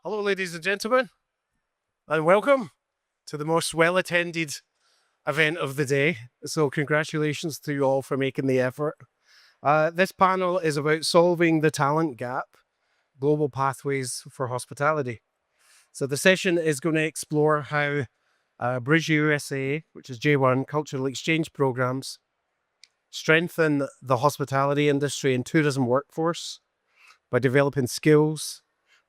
Hello, ladies and gentlemen, and welcome to the most well-attended event of the day. So congratulations to you all for making the effort. This panel is about solving the talent gap, global pathways for hospitality. So the session is going to explore how Bridge USA, which is J1 cultural exchange programs, strengthen the hospitality industry and tourism workforce by developing skills,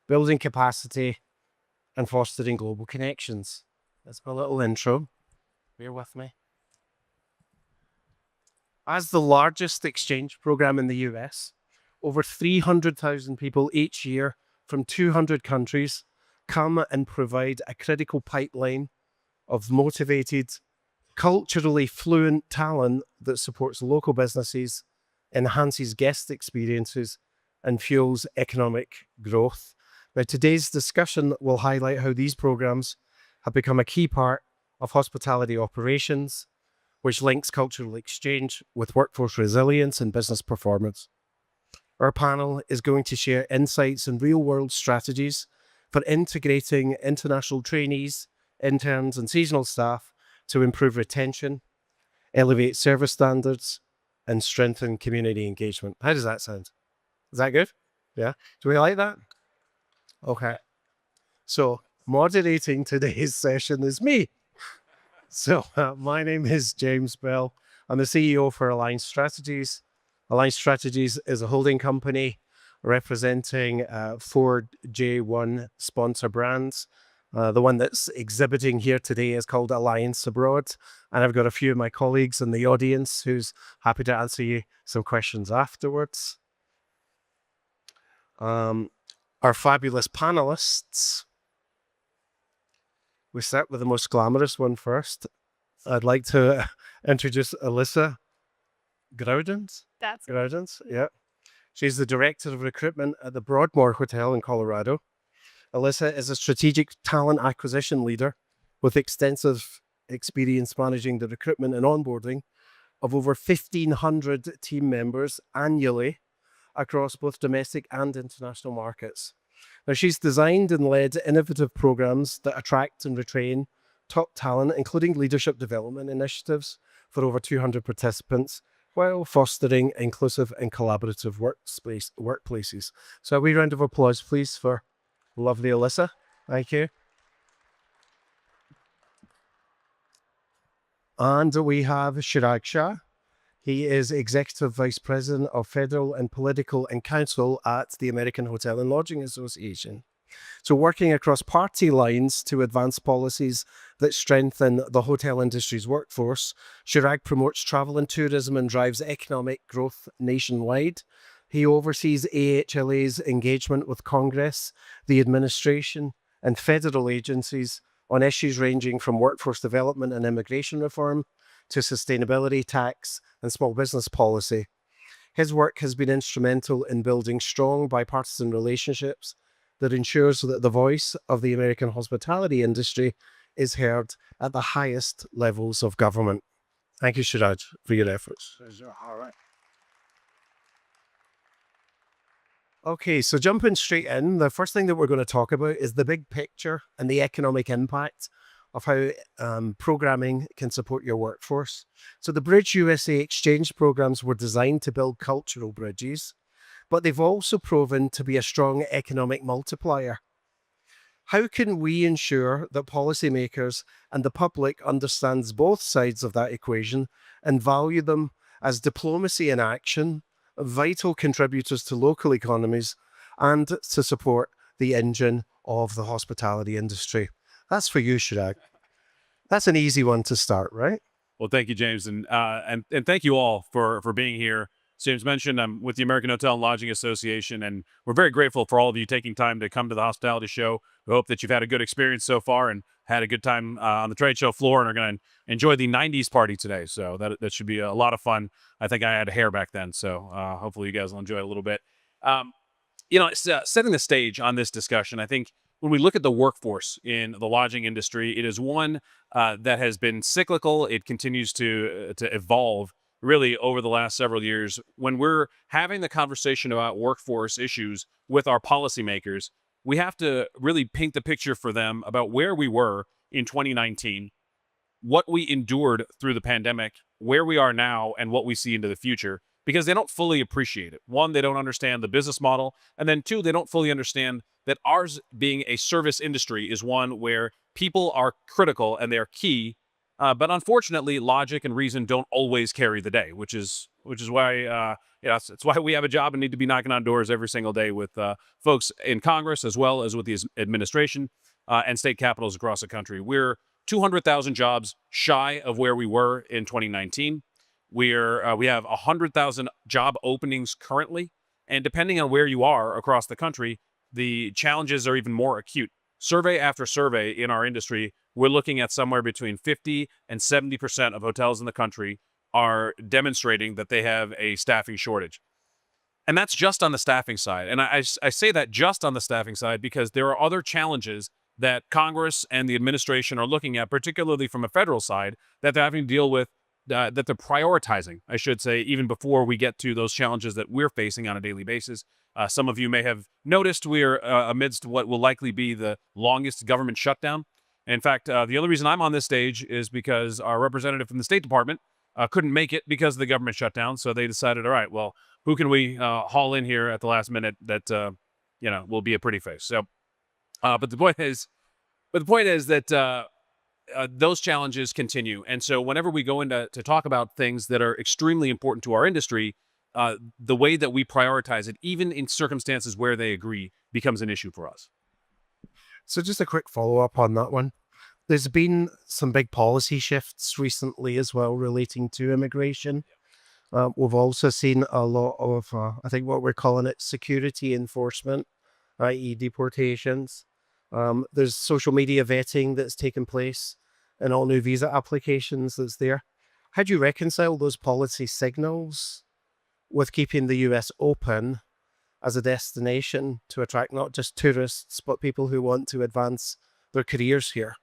building capacity, and fostering global connections. That's my little intro. Bear with me. As the largest exchange program in the US, over 300,000 people each year from 200 countries come and provide a critical pipeline of motivated, culturally fluent talent that supports local businesses, enhances guest experiences, and fuels economic growth. Now, today's discussion will highlight how these programs have become a key part of hospitality operations, which links cultural exchange with workforce resilience and business performance. Our panel is going to share insights and real-world strategies for integrating international trainees, interns, and seasonal staff to improve retention, elevate service standards, and strengthen community engagement. How does that sound? Is that good? Yeah. Do we like that? Okay. So moderating today's session is me. So my name is James Bell. I'm the CEO for Alliance Strategies. Alliance Strategies is a holding company representing four J1 sponsor brands. The one that's exhibiting here today is called Alliance Abroad. And I've got a few of my colleagues in the audience who's happy to answer you some questions afterwards. Our fabulous panelists. We start with the most glamorous one first. I'd like to introduce Alyssa Graudins. That's Graudins, yeah. She's the director of recruitment at the Broadmoor Hotel in Colorado. Alyssa is a strategic talent acquisition leader with extensive experience managing the recruitment and onboarding of over 1,500 team members annually across both domestic and international markets. Now, she's designed and led innovative programs that attract and retain top talent, including leadership development initiatives for over 200 participants, while fostering inclusive and collaborative workplaces. So a wee round of applause, please, for lovely Alyssa. Thank you. And we have Chirag Shah. He is Executive Vice President of Federal and Political and Council at the American Hotel and Lodging Association. So working across party lines to advance policies that strengthen the hotel industry's workforce, Chirag promotes travel and tourism and drives economic growth nationwide. He oversees AHLA's engagement with Congress, the administration, and federal agencies on issues ranging from workforce development and immigration reform to sustainability, tax, and small business policy. His work has been instrumental in building strong bipartisan relationships that ensures that the voice of the American hospitality industry is heard at the highest levels of government. Thank you, Chirag, for your efforts. All right. Okay, so jumping straight in, the first thing that we're going to talk about is the big picture and the economic impact of how programming can support your workforce. So the Bridge USA exchange programs were designed to build cultural bridges, but they've also proven to be a strong economic multiplier. How can we ensure that policymakers and the public understands both sides of that equation and value them as diplomacy in action, vital contributors to local economies, and to support the engine of the hospitality industry? That's for you, Chirag. That's an easy one to start, right? Well, thank you, James, and thank you all for being here. As James mentioned, I'm with the American Hotel and Lodging Association, and we're very grateful for all of you taking time to come to the hospitality show. We hope that you've had a good experience so far and had a good time on the trade show floor and are going to enjoy the 90s party today. So that should be a lot of fun. I think I had hair back then, so hopefully you guys will enjoy it a little bit. Setting the stage on this discussion, I think when we look at the workforce in the lodging industry, it is one that has been cyclical. It continues to evolve really over the last several years. When we're having the conversation about workforce issues with our policymakers, we have to really paint the picture for them about where we were in 2019, what we endured through the pandemic, where we are now, and what we see into the future, because they don't fully appreciate it. One, they don't understand the business model. And then two, they don't fully understand that ours being a service industry is one where people are critical and they're key. But unfortunately, logic and reason don't always carry the day, which is why it's why we have a job and need to be knocking on doors every single day with folks in Congress as well as with the administration and state capitals across the country. We're 200,000 jobs shy of where we were in 2019. We have 100,000 job openings currently, and depending on where you are across the country, the challenges are even more acute. Survey after survey in our industry, we're looking at somewhere between 50 and 70% of hotels in the country are demonstrating that they have a staffing shortage. And that's just on the staffing side. And I say that just on the staffing side because there are other challenges that Congress and the administration are looking at, particularly from a federal side, that they're having to deal with, that they're prioritizing, I should say, even before we get to those challenges that we're facing on a daily basis. Some of you may have noticed we're amidst what will likely be the longest government shutdown. In fact, the only reason I'm on this stage is because our representative from the State Department couldn't make it because of the government shutdown. So they decided, all right, well, who can we haul in here at the last minute that will be a pretty face? So, but the point is that those challenges continue, and so whenever we go into to talk about things that are extremely important to our industry, the way that we prioritize it, even in circumstances where they agree, becomes an issue for us. So just a quick follow-up on that one. There's been some big policy shifts recently as well relating to immigration. We've also seen a lot of, I think what we're calling it security enforcement, i.e. deportations. There's social media vetting that's taken place and all new visa applications that's there. How do you reconcile those policy signals with keeping the US open as a destination to attract not just tourists, but people who want to advance their careers here?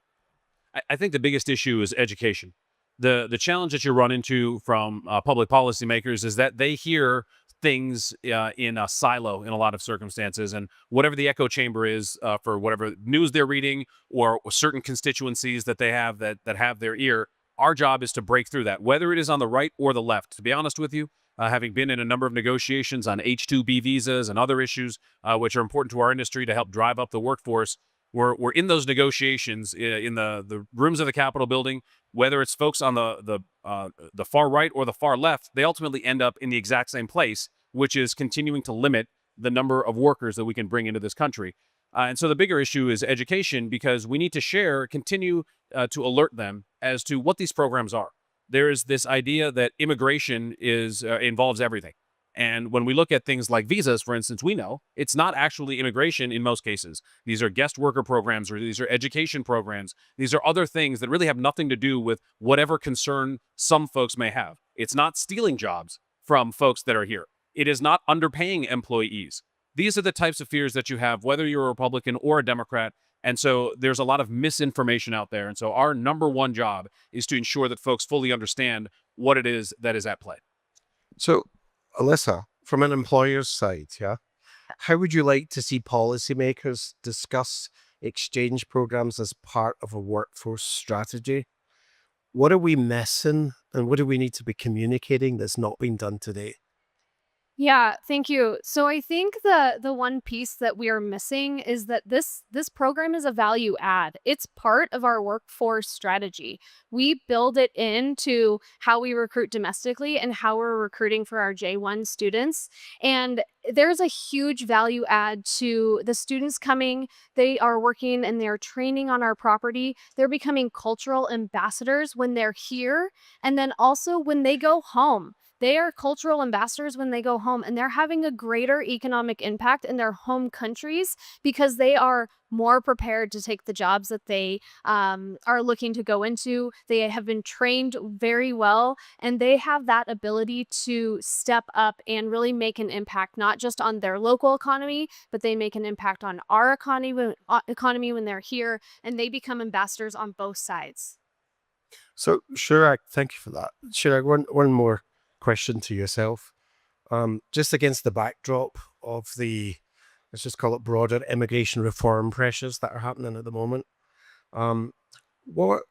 I think the biggest issue is education. The challenge that you run into from public policymakers is that they hear things in a silo in a lot of circumstances, and whatever the echo chamber is for whatever news they're reading or certain constituencies that they have that have their ear, our job is to break through that, whether it is on the right or the left. To be honest with you, having been in a number of negotiations on H-2B visas and other issues which are important to our industry to help drive up the workforce, we're in those negotiations in the rooms of the Capitol building. Whether it's folks on the far right or the far left, they ultimately end up in the exact same place, which is continuing to limit the number of workers that we can bring into this country. And so the bigger issue is education, because we need to continue to alert them as to what these programs are. There is this idea that immigration involves everything. And when we look at things like visas, for instance, we know it's not actually immigration in most cases. These are guest worker programs, or these are education programs. These are other things that really have nothing to do with whatever concern some folks may have. It's not stealing jobs from folks that are here. It is not underpaying employees. These are the types of fears that you have, whether you're a Republican or a Democrat. And so there's a lot of misinformation out there. And so our number one job is to ensure that folks fully understand what it is that is at play. So, Alyssa, from an employer's side, yeah, how would you like to see policymakers discuss exchange programs as part of a workforce strategy? What are we missing, and what do we need to be communicating that's not being done today? Yeah, thank you. So I think the one piece that we are missing is that this program is a value add. It's part of our workforce strategy. We build it into how we recruit domestically and how we're recruiting for our J1 students. And there's a huge value add to the students coming. They are working and they're training on our property. They're becoming cultural ambassadors when they're here, and then also when they go home. They are cultural ambassadors when they go home, and they're having a greater economic impact in their home countries because they are more prepared to take the jobs that they are looking to go into. They have been trained very well, and they have that ability to step up and really make an impact, not just on their local economy, but they make an impact on our economy when they're here, and they become ambassadors on both sides. So, Chirag, thank you for that. Chirag, one more question to yourself. Just against the backdrop of the let's just call it broader immigration reform pressures that are happening at the moment. Um, what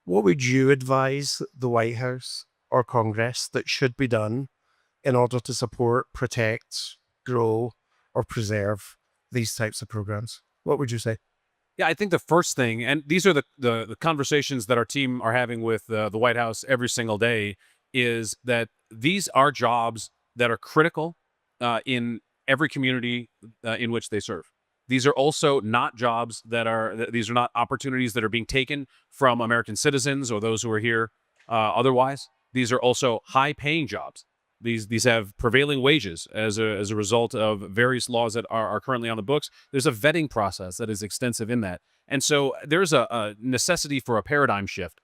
what would you advise the White House or Congress that should be done in order to support, protect, grow, or preserve these types of programs? What would you say? Yeah, I think the first thing, and these are the conversations that our team are having with the White House every single day, is that these are jobs that are critical in every community in which they serve. These are also not jobs that are, these are not opportunities that are being taken from American citizens or those who are here otherwise. These are also high paying jobs. These have prevailing wages as a result of various laws that are currently on the books. There's a vetting process that is extensive in that, and so there's a necessity for a paradigm shift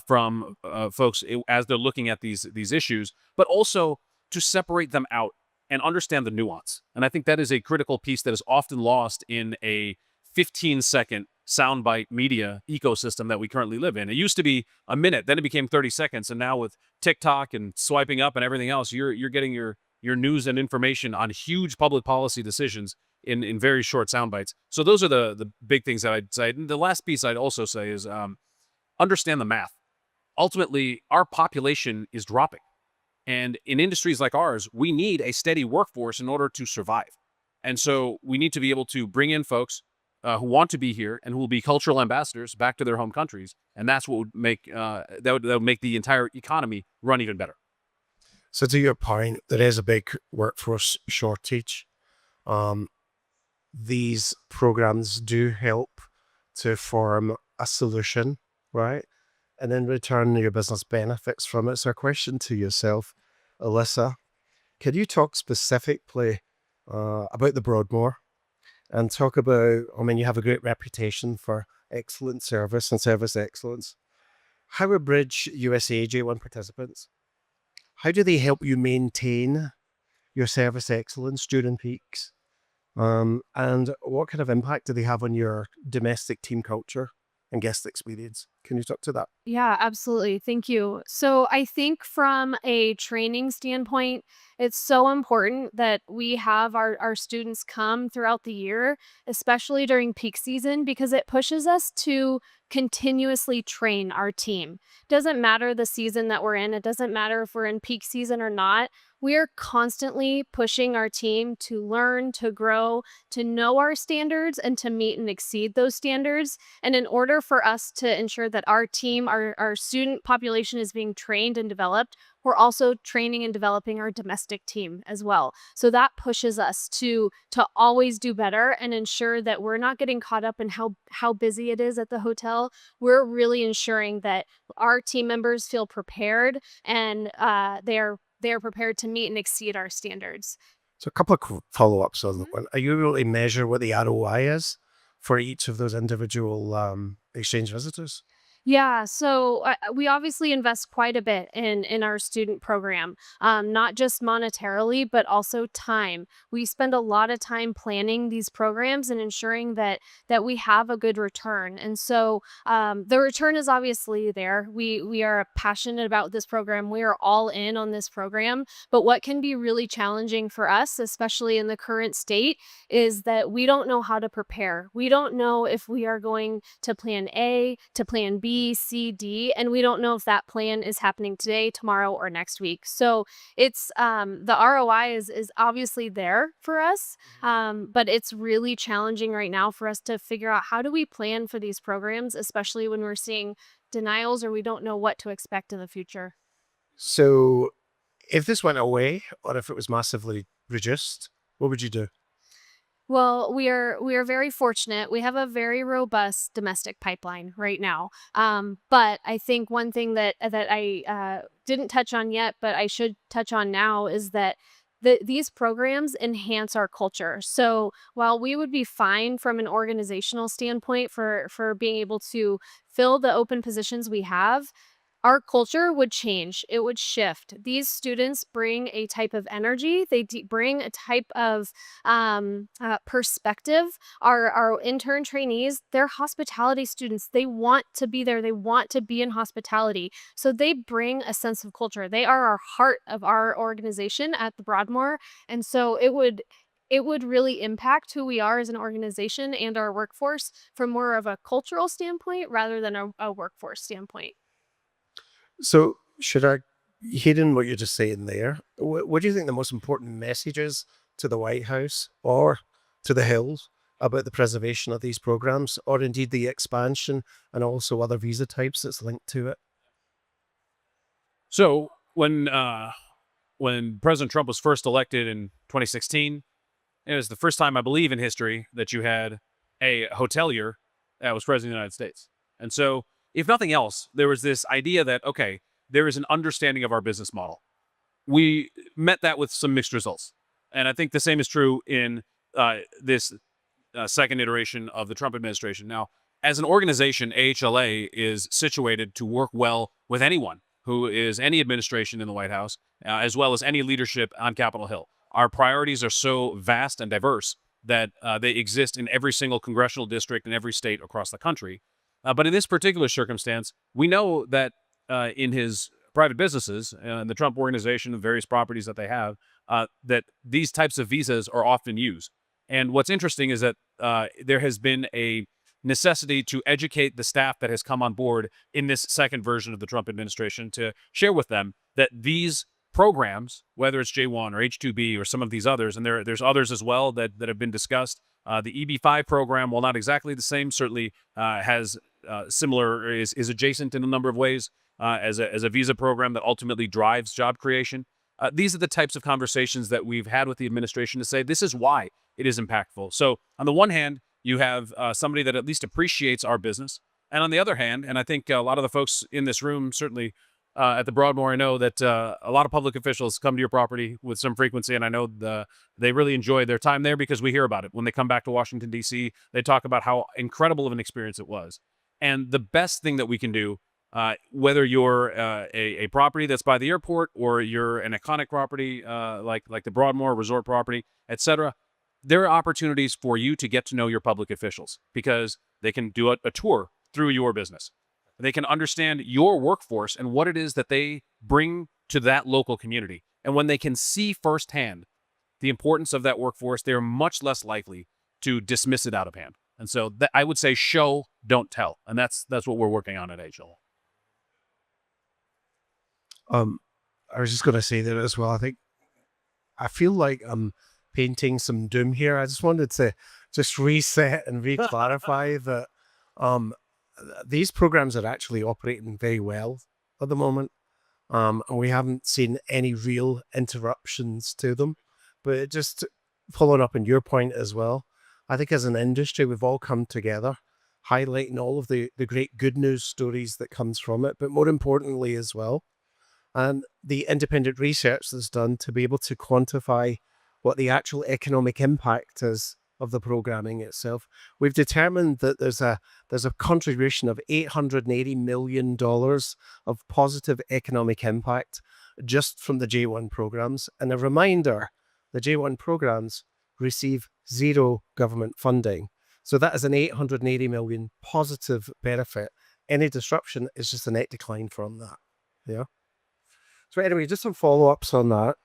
from folks as they're looking at these issues, but also to separate them out and understand the nuance. And I think that is a critical piece that is often lost in a 15-second soundbite media ecosystem that we currently live in. It used to be a minute, then it became 30 seconds, and now with TikTok and swiping up and everything else, you're getting your news and information on huge public policy decisions in very short sound bites. So those are the big things that I'd say. And the last piece I'd also say is understand the math. Ultimately, our population is dropping. And in industries like ours, we need a steady workforce in order to survive. And so we need to be able to bring in folks who want to be here and who will be cultural ambassadors back to their home countries. And that's what would make that would make the entire economy run even better. So, to your point, there is a big workforce shortage. Um, these programs do help to form a solution, right? And in return, your business benefits from it. So, a question to yourself, Alyssa, could you talk specifically about the Broadmoor and talk about, I mean, you have a great reputation for excellent service and service excellence. How abridge USA J1 participants? How do they help you maintain your service excellence during peaks? And what kind of impact do they have on your domestic team culture and guest experience? Can you talk to that? Yeah, absolutely. Thank you. So I think from a training standpoint, it's so important that we have our students come throughout the year, especially during peak season, because it pushes us to continuously train our team. Doesn't matter the season that we're in, it doesn't matter if we're in peak season or not. We are constantly pushing our team to learn, to grow, to know our standards, and to meet and exceed those standards. And in order for us to ensure that our team, our student population is being trained and developed, we're also training and developing our domestic team as well. So that pushes us to always do better and ensure that we're not getting caught up in how busy it is at the hotel. We're really ensuring that our team members feel prepared and they are prepared to meet and exceed our standards. So, a couple of follow ups on that one. Are you able to measure what the ROI is for each of those individual exchange visitors? Yeah, so we obviously invest quite a bit in our student program, not just monetarily, but also time. We spend a lot of time planning these programs and ensuring that we have a good return. And so the return is obviously there. We are passionate about this program. We are all in on this program. But what can be really challenging for us, especially in the current state, is that we don't know how to prepare. We don't know if we are going to plan A, to plan B, C, D, and we don't know if that plan is happening today, tomorrow, or next week. So it's the ROI is obviously there for us, but it's really challenging right now for us to figure out how do we plan for these programs, especially when we're seeing denials or we don't know what to expect in the future. So, if this went away or if it was massively reduced, what would you do? Well, we are very fortunate. We have a very robust domestic pipeline right now. But I think one thing that I didn't touch on yet, but I should touch on now is that these programs enhance our culture. So while we would be fine from an organizational standpoint for being able to fill the open positions we have, our culture would change. It would shift. These students bring a type of energy. They bring a type of perspective. Our intern trainees, they're hospitality students. They want to be there. They want to be in hospitality. So they bring a sense of culture. They are our heart of our organization at the Broadmoor. And so it would really impact who we are as an organization and our workforce from more of a cultural standpoint rather than a workforce standpoint. So, should I, hearing what you're just saying there, what do you think the most important message is to the White House or to the Hills about the preservation of these programs, or indeed the expansion and also other visa types that's linked to it? So when President Trump was first elected in 2016, it was the first time, I believe, in history that you had a hotelier that was president of the United States. And so, if nothing else, there was this idea that, okay, there is an understanding of our business model. We met that with some mixed results. And I think the same is true in this second iteration of the Trump administration. Now, as an organization, AHLA is situated to work well with anyone who is any administration in the White House, as well as any leadership on Capitol Hill. Our priorities are so vast and diverse that they exist in every single congressional district in every state across the country. But in this particular circumstance, we know that in his private businesses and the Trump organization, the various properties that they have, that these types of visas are often used. And what's interesting is that there has been a necessity to educate the staff that has come on board in this second version of the Trump administration to share with them that these programs, whether it's J1 or H2B or some of these others, and there's others as well that have been discussed. The EB5 program, while not exactly the same, certainly has similar, is adjacent in a number of ways as a visa program that ultimately drives job creation. These are the types of conversations that we've had with the administration to say this is why it is impactful. So on the one hand, you have somebody that at least appreciates our business. And on the other hand, and I think a lot of the folks in this room, certainly at the Broadmoor, I know that a lot of public officials come to your property with some frequency, and I know they really enjoy their time there because we hear about it. When they come back to Washington, D.C., they talk about how incredible of an experience it was. And the best thing that we can do, whether you're a property that's by the airport or you're an iconic property like the Broadmoor resort property, etc., there are opportunities for you to get to know your public officials because they can do a tour through your business. They can understand your workforce and what it is that they bring to that local community. And when they can see firsthand the importance of that workforce, they're much less likely to dismiss it out of hand. And so I would say show, don't tell. And that's what we're working on at HL. I was just going to say that as well. I feel like I'm painting some doom here. I just wanted to just reset and re-clarify that these programs are actually operating very well at the moment. And we haven't seen any real interruptions to them. But just following up on your point as well, I think as an industry, we've all come together, highlighting all of the great good news stories that comes from it, but more importantly as well, and the independent research that's done to be able to quantify what the actual economic impact is of the programming itself. We've determined that there's a contribution of $880 million of positive economic impact just from the J1 programs. And a reminder, the J1 programs receive zero government funding. So that is an 880 million positive benefit. Any disruption is just a net decline from that. Yeah. So anyway, just some follow-ups on that.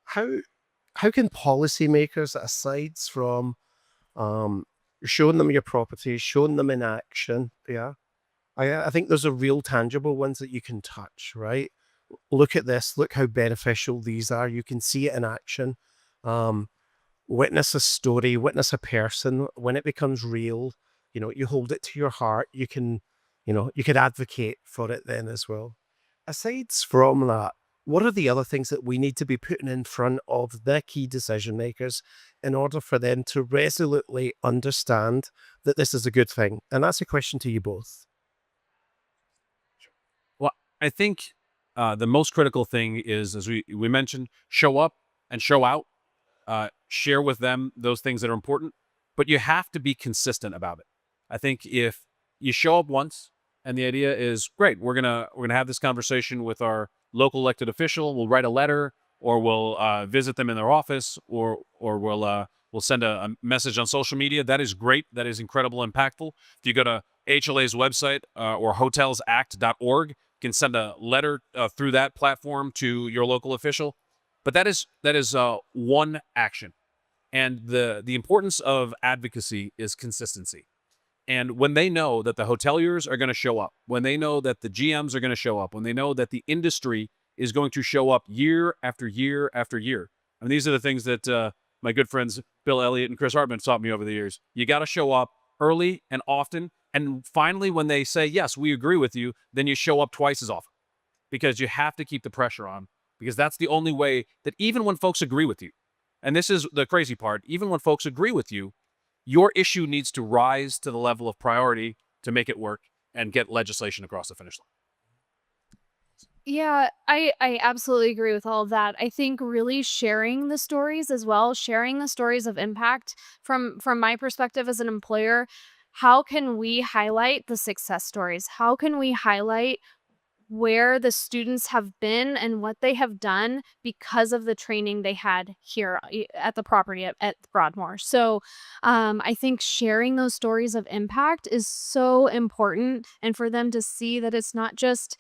How can policymakers, aside from showing them your properties, showing them in action, yeah, I think those are real tangible ones that you can touch, right? Look at this, look how beneficial these are. You can see it in action. Witness a story, witness a person. When it becomes real, you hold it to your heart. You can advocate for it then as well. Aside from that, what are the other things that we need to be putting in front of the key decision makers in order for them to resolutely understand that this is a good thing? And that's a question to you both. Well, I think the most critical thing is, as we mentioned, show up and show out. Share with them those things that are important, but you have to be consistent about it. I think if you show up once and the idea is great, we're gonna have this conversation with our local elected official, we'll write a letter, or we'll visit them in their office, or we'll send a message on social media. That is great. That is incredible, impactful. If you go to HLA's website or hotelsact.org, you can send a letter through that platform to your local official. But that is one action. And the importance of advocacy is consistency. And when they know that the hoteliers are going to show up, when they know that the GMs are going to show up, when they know that the industry is going to show up year after year after year. I mean, these are the things that my good friends Bill Elliott and Chris Hartman taught me over the years. You got to show up early and often. And finally, when they say, yes, we agree with you, then you show up twice as often, because you have to keep the pressure on, because that's the only way that even when folks agree with you, and this is the crazy part, even when folks agree with you, your issue needs to rise to the level of priority to make it work and get legislation across the finish line. Yeah, I absolutely agree with all of that. I think really sharing the stories as well, sharing the stories of impact from my perspective as an employer, how can we highlight the success stories? How can we highlight where the students have been and what they have done because of the training they had here at the property at Broadmoor. So I think sharing those stories of impact is so important, and for them to see that it's not just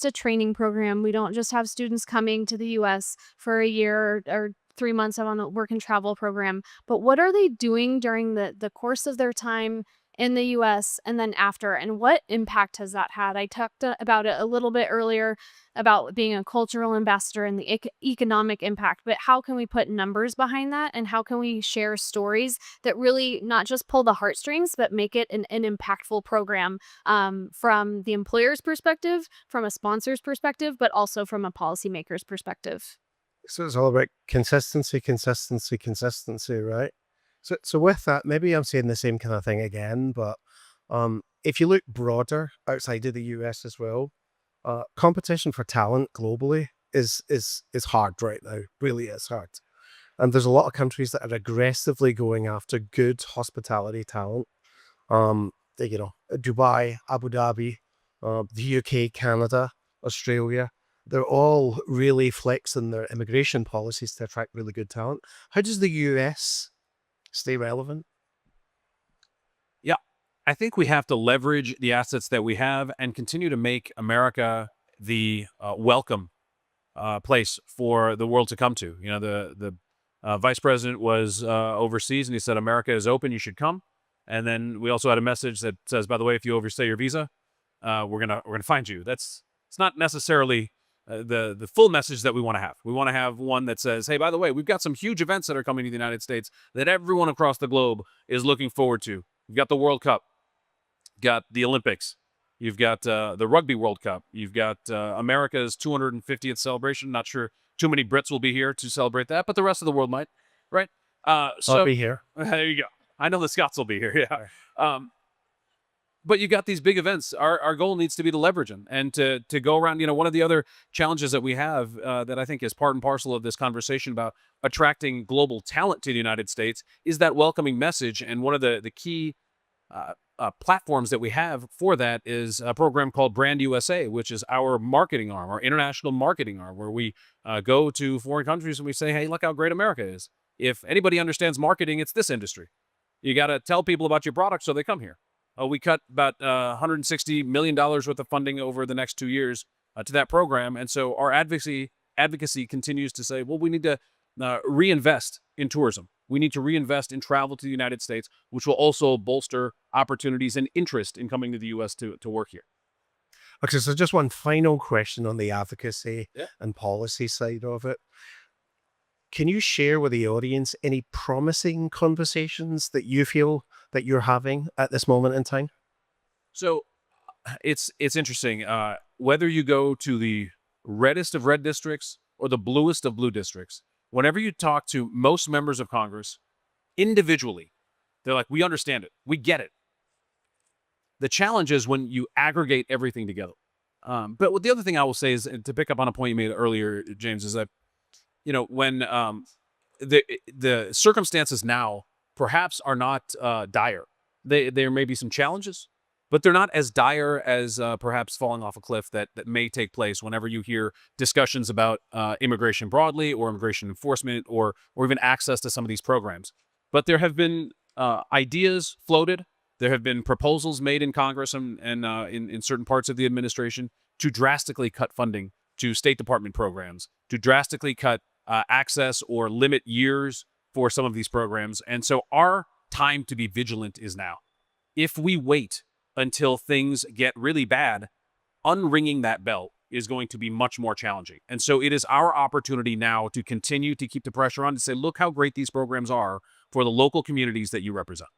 a training program. We don't just have students coming to the US for a year or 3 months on a work and travel program, but what are they doing during the course of their time in the US and then after, and what impact has that had? I talked about it a little bit earlier about being a cultural ambassador and the economic impact, but how can we put numbers behind that, and how can we share stories that really not just pull the heartstrings but make it an impactful program, from the employer's perspective, from a sponsor's perspective, but also from a policymaker's perspective. So it's all about consistency, consistency, consistency, right? So with that, maybe I'm saying the same kind of thing again, but if you look broader outside of the US as well, competition for talent globally is hard right now. Really is hard. And there's a lot of countries that are aggressively going after good hospitality talent. Dubai, Abu Dhabi, the UK, Canada, Australia. They're all really flexing their immigration policies to attract really good talent. How does the US stay relevant? Yeah, I think we have to leverage the assets that we have and continue to make America the welcome place for the world to come to. You know, the vice president was overseas, and he said, "America is open. You should come." And then we also had a message that says, "By the way, if you overstay your visa, we're gonna find you." It's not necessarily the full message that we want to have. We want to have one that says, "Hey, by the way, we've got some huge events that are coming to the United States that everyone across the globe is looking forward to. You've got the World Cup, you've got the Olympics, you've got the Rugby World Cup, you've got America's 250th celebration. Not sure too many Brits will be here to celebrate that, but the rest of the world might, right? I'll So be here. there you go. I know the Scots will be here. Yeah. But you got these big events. Our goal needs to be to leverage them and to go around. You know, one of the other challenges that we have that I think is part and parcel of this conversation about attracting global talent to the United States is that welcoming message. And one of the key platforms that we have for that is a program called Brand USA, which is our marketing arm, our international marketing arm, where we go to foreign countries and we say, "Hey, look how great America is." If anybody understands marketing, it's this industry. You got to tell people about your product so they come here. We cut about $160 million worth of funding over the next 2 years to that program. And so our advocacy continues to say, well, we need to reinvest in tourism. We need to reinvest in travel to the United States, which will also bolster opportunities and interest in coming to the U.S. to work here. Okay, so just one final question on the advocacy Yeah. and policy side of it. Can you share with the audience any promising conversations that you feel that you're having at this moment in time? So it's interesting. Whether you go to the reddest of red districts or the bluest of blue districts, whenever you talk to most members of Congress individually, they're like, "We understand it. We get it." The challenge is when you aggregate everything together. But what the other thing I will say is, and to pick up on a point you made earlier, James, is that, you know, when the circumstances now perhaps are not dire. There may be some challenges, but they're not as dire as perhaps falling off a cliff that may take place whenever you hear discussions about immigration broadly, or immigration enforcement, or even access to some of these programs. But there have been ideas floated. There have been proposals made in Congress and in certain parts of the administration to drastically cut funding to State Department programs, to drastically cut access or limit years for some of these programs. And so our time to be vigilant is now. If we wait until things get really bad, unringing that bell is going to be much more challenging. And so it is our opportunity now to continue to keep the pressure on to say, look how great these programs are for the local communities that you represent.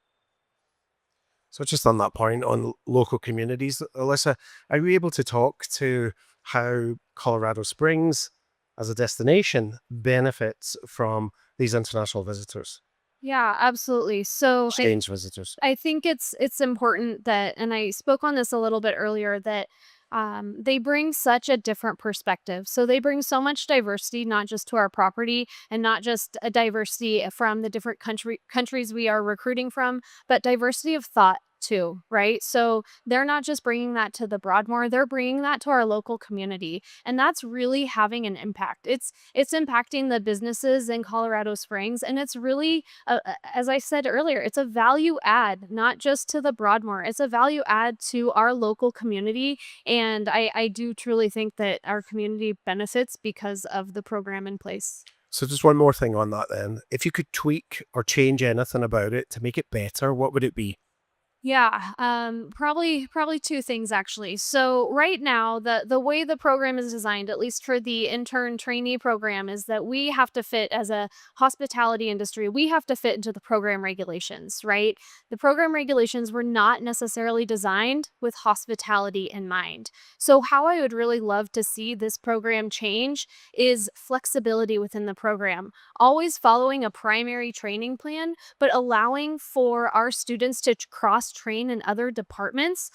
So just on that point on local communities, Alyssa, are you able to talk to how Colorado Springs as a destination benefits from these international visitors, Yeah, absolutely. So exchange visitors? I think it's important that, and I spoke on this a little bit earlier, that they bring such a different perspective. So they bring so much diversity, not just to our property and not just a diversity from the different countries we are recruiting from, but diversity of thought too, right? So they're not just bringing that to the Broadmoor, they're bringing that to our local community, and that's really having an impact. It's impacting the businesses in Colorado Springs, and it's really as I said earlier, it's a value add, not just to the Broadmoor. It's a value add to our local community. And I do truly think that our community benefits because of the program in place. So just one more thing on that then. If you could tweak or change anything about it to make it better, what would it be? Yeah, probably two things actually. So right now, the way the program is designed, at least for the intern trainee program, is that we have to fit as a hospitality industry. We have to fit into the program regulations, right? The program regulations were not necessarily designed with hospitality in mind. So how I would really love to see this program change is flexibility within the program, always following a primary training plan, but allowing for our students to cross train in other departments.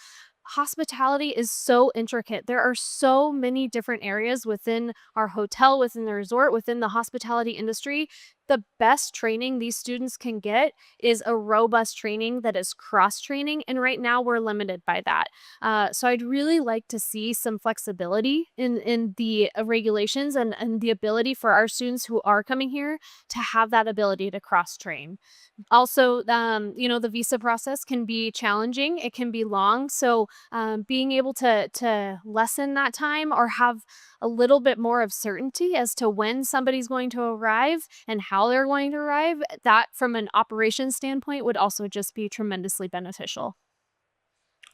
Hospitality is so intricate. There are so many different areas within our hotel, within the resort, within the hospitality industry. The best training these students can get is a robust training that is cross training. And right now we're limited by that. So I'd really like to see some flexibility in the regulations and the ability for our students who are coming here to have that ability to cross train. Also, the visa process can be challenging. It can be long. So being able to lessen that time or have a little bit more of certainty as to when somebody's going to arrive and how they're going to arrive, that from an operations standpoint would also just be tremendously beneficial.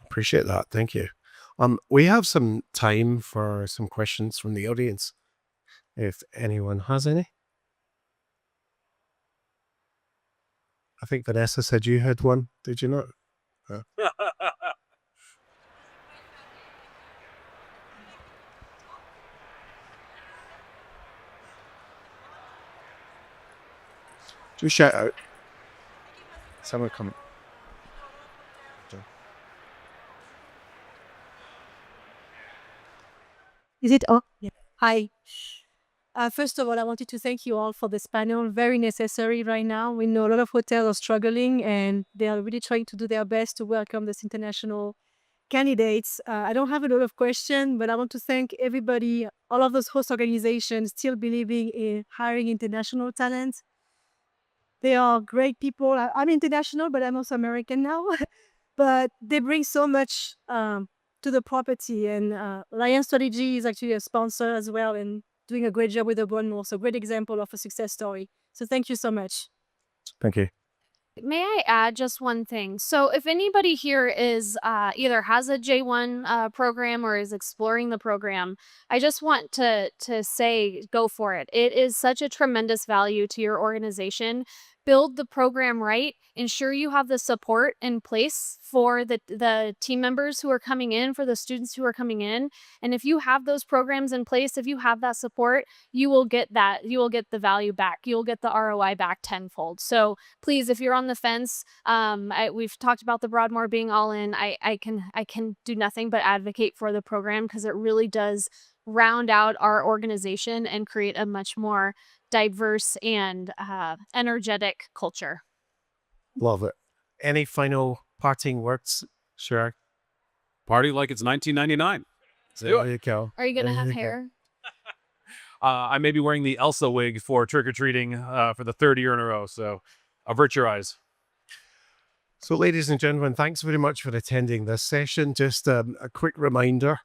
Appreciate that. Thank you. We have some time for some questions from the audience, if anyone has any. I think Vanessa said you had one. Did you not? Just shout out. Someone come. Is it on? Yeah. Hi. First of all, I wanted to thank you all for this panel. Very necessary right now. We know a lot of hotels are struggling and they are really trying to do their best to welcome this international candidates. I don't have a lot of questions, but I want to thank everybody, all of those host organizations still believing in hiring international talent. They are great people. I'm international, but I'm also American now. But they bring so much to the property. And Lion Strategy is actually a sponsor as well and doing a great job with the Broadmoor. So great example of a success story. So thank you so much. Thank you. May I add just one thing? So, if anybody here is either has a J1 program or is exploring the program, I just want to say, go for it. It is such a tremendous value to your organization. Build the program right. Ensure you have the support in place for the team members who are coming in, for the students who are coming in. And if you have those programs in place, if you have that support, you will get that. You will get the value back. You will get the ROI back tenfold. So please, if you're on the fence, we've talked about the Broadmoor being all in. I can do nothing but advocate for the program because it really does round out our organization and create a much more diverse and energetic culture. Love it. Any final parting words, Chirag? Party like it's 1999. There you go. Are you gonna There have you go. hair? I may be wearing the Elsa wig for trick-or-treating for the third year in a row, so avert your eyes. So, ladies and gentlemen, thanks very much for attending this session. Just a quick reminder,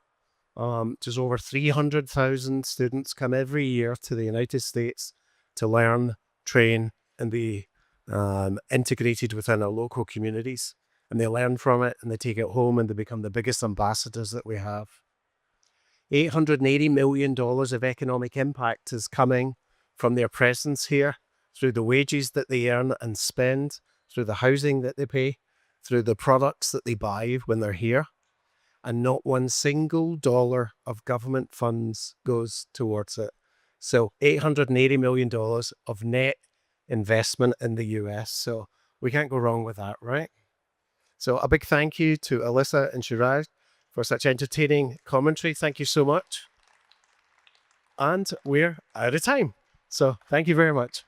just over 300,000 students come every year to the United States to learn, train, and be integrated within our local communities. And they learn from it and they take it home and they become the biggest ambassadors that we have. $880 million of economic impact is coming from their presence here through the wages that they earn and spend, through the housing that they pay, through the products that they buy when they're here. And not one single dollar of government funds goes towards it. So $880 million of net investment in the US. So we can't go wrong with that, right? So a big thank you to Alyssa and Chirag for such entertaining commentary. Thank you so much. And we're out of time. So thank you very much.